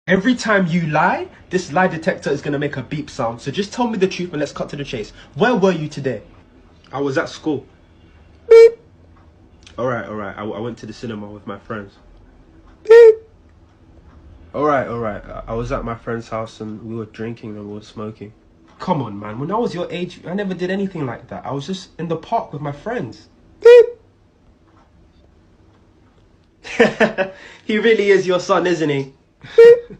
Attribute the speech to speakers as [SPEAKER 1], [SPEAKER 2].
[SPEAKER 1] Every time you lie, this lie detector is gonna make a beep sound. So just tell me the truth and let's cut to the chase. Where were you today? I was at school. Beep. Alright, alright. I went to the cinema with my friends. Beep. Alright, alright. I was at my friend's house and we were drinking and we were smoking. Come on, man. When I was your age, I never did anything like that. I was just in the park with my friends. Beep. He really is your son, isn't he? Beep.